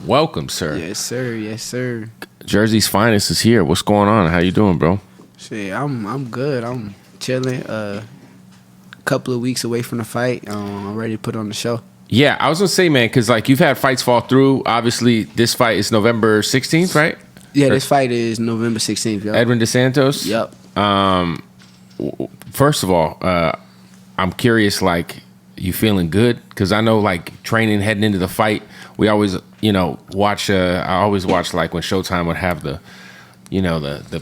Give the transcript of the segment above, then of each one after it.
welcome, sir. Yes, sir. Yes, sir. Jersey's finest is here. What's going on? How you doing, bro? Shit, I'm good. I'm chilling. Couple of weeks away from the fight. I'm ready to put on the show. Yeah, I was gonna say, man, because like you've had fights fall through. Obviously, this fight is November 16th, right? Yeah, this fight is November 16th. Yep. Edwin Santos. Yep. First of all, I'm curious, like, you feeling good? Because I know, like, training heading into the fight, we always, watch. I always watch, like, when Showtime would have the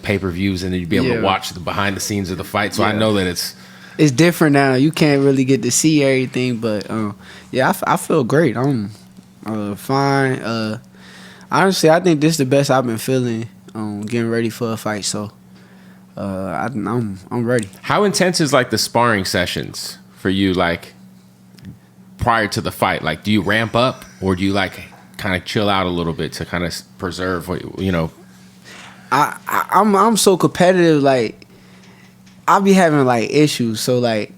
pay-per-views, and then you'd be able to watch the behind the scenes of the fight. So I know that it's different now. You can't really get to see everything, but I feel great. I'm fine. Honestly, I think this is the best I've been feeling getting ready for a fight. So I'm ready. How intense is, like, the sparring sessions for you, like, prior to the fight? Like, do you ramp up, or do you, like, kind of chill out a little bit to kind of preserve what I'm so competitive. Like, I'll be having, like, issues. So, like,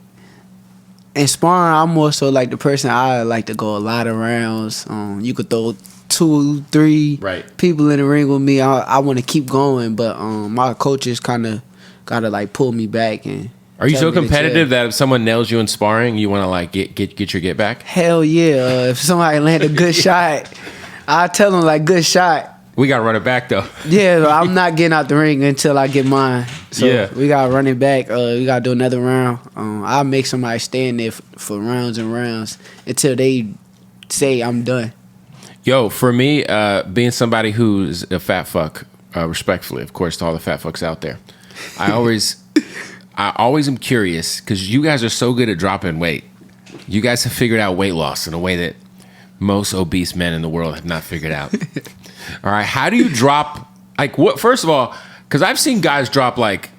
in sparring, I'm more so like the person I like to go a lot of rounds. You could throw 2, 3 people in the ring with me. I want to keep going, but my coaches kind of gotta, like, pull me back. And are you so competitive that if someone nails you in sparring, you want to, like, get your get back? Hell yeah! If somebody land a good shot, I tell them, like, good shot. We gotta run it back though. Yeah, I'm not getting out the ring until I get mine. So we gotta run it back. We gotta do another round. I'll make somebody stand there for rounds and rounds until they say I'm done. Yo, for me, being somebody who's a fat fuck, respectfully, of course, to all the fat fucks out there, I always am curious because you guys are so good at dropping weight. You guys have figured out weight loss in a way that most obese men in the world have not figured out. All right, how do you drop, like, what? First of all, because I've seen guys drop like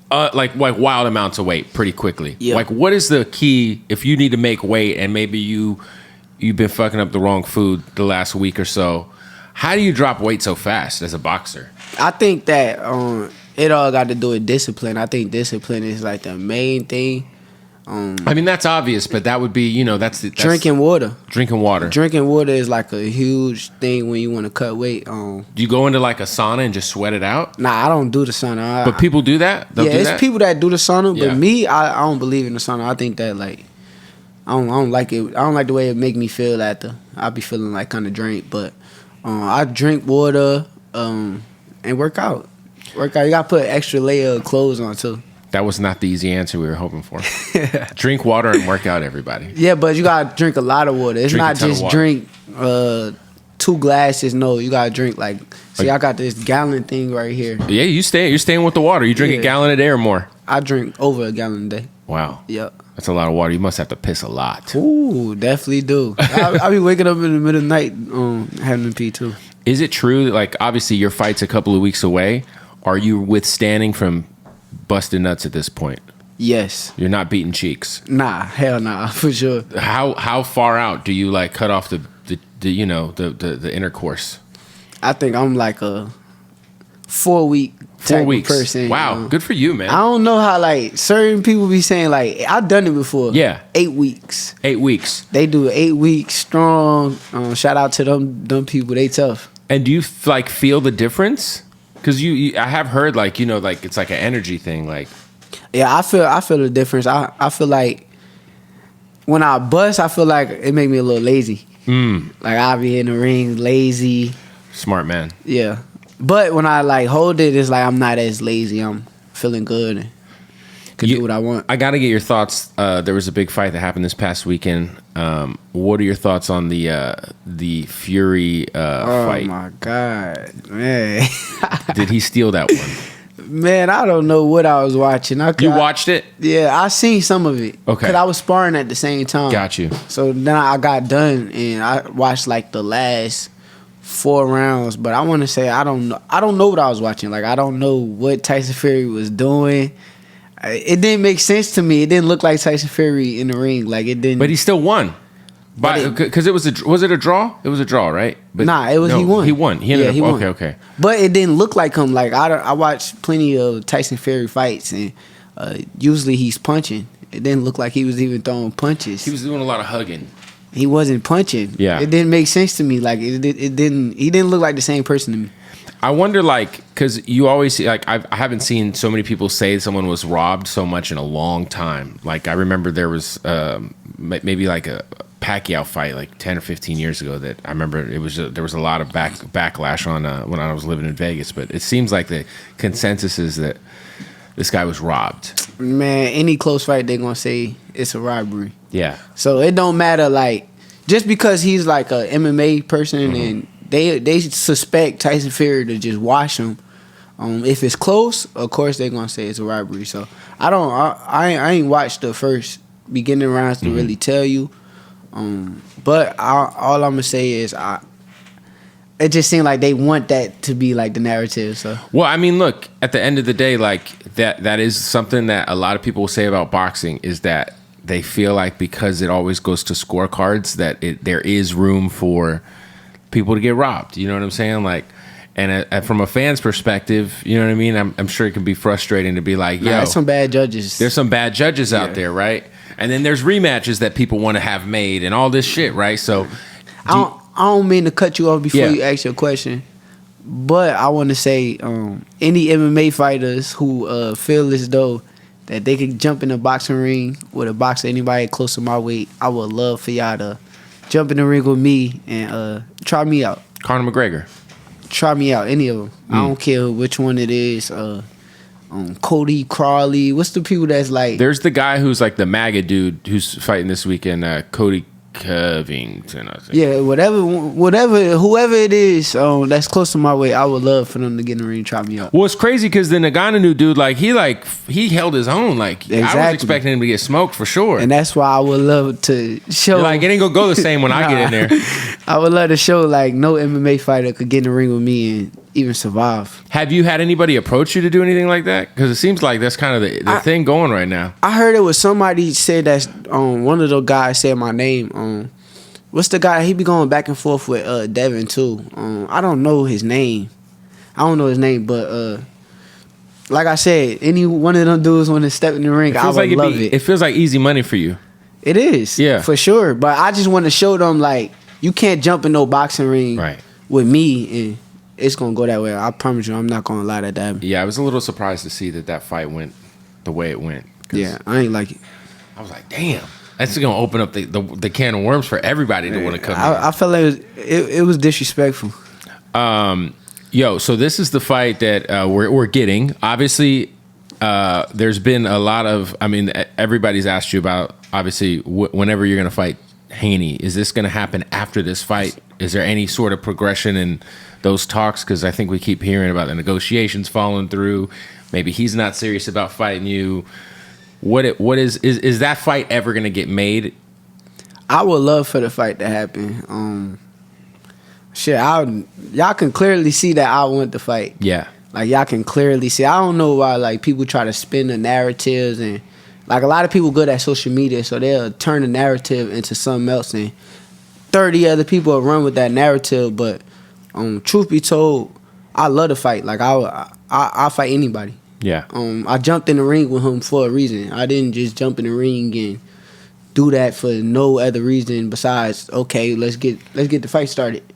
wild amounts of weight pretty quickly. Yep. Like, what is the key if you need to make weight and maybe you've been fucking up the wrong food the last week or so? How do you drop weight so fast as a boxer? I think that it all got to do with discipline. I think discipline is, like, the main thing. I mean, that's obvious, but that would be, that's drinking water. Drinking water. Drinking water is, like, a huge thing when you want to cut weight. Do you go into, like, a sauna and just sweat it out? Nah, I don't do the sauna. But people do that? It's people that do the sauna, but me, I don't believe in the sauna. I think that, like, I don't like it. I don't like the way it make me feel after. I be feeling, like, kind of drained. But I drink water and work out. You got to put an extra layer of clothes on, too. That was not the easy answer we were hoping for. Drink water and work out, everybody. Yeah, but you gotta drink a lot of water. It's not just drink 2 glasses. No, you gotta drink, like, see, I got this gallon thing right here. Yeah, you're staying with the water. You drink a gallon a day or more? I drink over a gallon a day. Wow. Yep. That's a lot of water. You must have to piss a lot. Ooh, definitely do. I be waking up in the middle of the night having to pee too. Is it true that, like, obviously your fight's a couple of weeks away? Are you withstanding from busted nuts at this point? Yes. You're not beating cheeks? Nah, hell nah, for sure. How far out do you, like, cut off the intercourse? I think I'm like a 4-week 4 weeks person. Wow, good for you, man. I don't know how, like, certain people be saying, like, I've done it before. Yeah. 8 weeks. 8 weeks. They do 8 weeks strong. Shout out to them people. They tough. And do you, like, feel the difference? Because I have heard, like, like, it's like an energy thing, like. Yeah, I feel the difference. I feel like when I bust, I feel like it make me a little lazy. Like, I'll be in the ring lazy. Smart man. Yeah. But when I, like, hold it, it's like I'm not as lazy. I'm feeling good and can do what I want. I got to get your thoughts. There was a big fight that happened this past weekend. What are your thoughts on the Fury fight? Oh, my God, man. Did he steal that one? Man, I don't know what I was watching. You watched it? Yeah, I seen some of it. Okay. Because I was sparring at the same time. Got you. So then I got done, and I watched, like, the last 4 rounds. But I want to say I don't know what I was watching. Like, I don't know what Tyson Fury was doing. It didn't make sense to me. It didn't look like Tyson Fury in the ring. Like, it didn't. But he still won. Because was it a draw? It was a draw, right? But he won. He won. He won. Okay. But it didn't look like him. Like, I watched plenty of Tyson Fury fights, and usually he's punching. It didn't look like he was even throwing punches. He was doing a lot of hugging. he wasn't punching. Yeah. It didn't make sense to me. Like it didn't. He didn't look like the same person to me. I wonder, like, because you always see, like, I haven't seen so many people say someone was robbed so much in a long time. Like, I remember there was maybe like a Pacquiao fight like 10 or 15 years ago that I remember there was a lot of backlash on when I was living in Vegas. But it seems like the consensus is that this guy was robbed. Man, any close fight, they're going to say it's a robbery. Yeah. So it don't matter, like, just because he's like a MMA person and they suspect Tyson Fury to just wash him. If it's close, of course they're gonna say it's a robbery. So I ain't watched the first beginning rounds to really tell you. But all I'm gonna say is it just seemed like they want that to be like the narrative. So well, I mean, look, at the end of the day, like that is something that a lot of people will say about boxing is that they feel like because it always goes to scorecards that there is room for people to get robbed. You know what I'm saying? Like, and from a fan's perspective, you know what I mean? I'm sure it can be frustrating to be like, yo, there's some bad judges. There's some bad judges out there, right? And then there's rematches that people want to have made and all this shit, right? So I don't mean to cut you off before you ask your question, but I want to say any MMA fighters who feel as though that they could jump in a boxing ring with a boxer, anybody close to my weight, I would love for y'all to jump in the ring with me and try me out. Conor McGregor. Try me out, any of them. I don't care which one it is. Cody Crawley. What's the people that's like? There's the guy who's like the MAGA dude who's fighting this weekend, Cody Covington, I think. Yeah, whoever it is that's close to my weight, I would love for them to get in the ring and try me out. Well, it's crazy because the Nagano dude, he held his own. Like, exactly. I was expecting him to get smoked for sure. And that's why I would love to show. You're like, it ain't gonna go the same when I get in there. I would love to show like no MMA fighter could get in the ring with me and even survive. Have you had anybody approach you to do anything like that? Because it seems like that's kind of the thing going right now. I heard it was somebody said that one of the guys said my name. What's the guy? He be going back and forth with Devin too. I don't know his name. But like I said, any one of them dudes want to step in the ring, I would love it. It feels like easy money for you. It is, yeah, for sure. But I just want to show them like you can't jump in no boxing ring with me and it's gonna go that way. I promise you, I'm not gonna lie to that. Yeah, I was a little surprised to see that fight went the way it went. Yeah, I ain't like it. I was like, damn, that's gonna open up the can of worms for everybody to want to come. I felt like it was disrespectful. So this is the fight that we're getting. Obviously, there's been a lot of. I mean, everybody's asked you about. Obviously, whenever you're gonna fight Haney, is this gonna happen after this fight? Is there any sort of progression in those talks? Because I think we keep hearing about the negotiations falling through. Maybe he's not serious about fighting you. What is that fight ever going to get made? I would love for the fight to happen. Y'all can clearly see that I want the fight. Yeah. Like, y'all can clearly see. I don't know why, like, people try to spin the narratives and, like, a lot of people good at social media, so they'll turn the narrative into something else and 30 other people will run with that narrative, but truth be told, I love to fight. Like, I'll fight anybody. Yeah. I jumped in the ring with him for a reason. I didn't just jump in the ring and do that for no other reason besides, okay, let's get the fight started.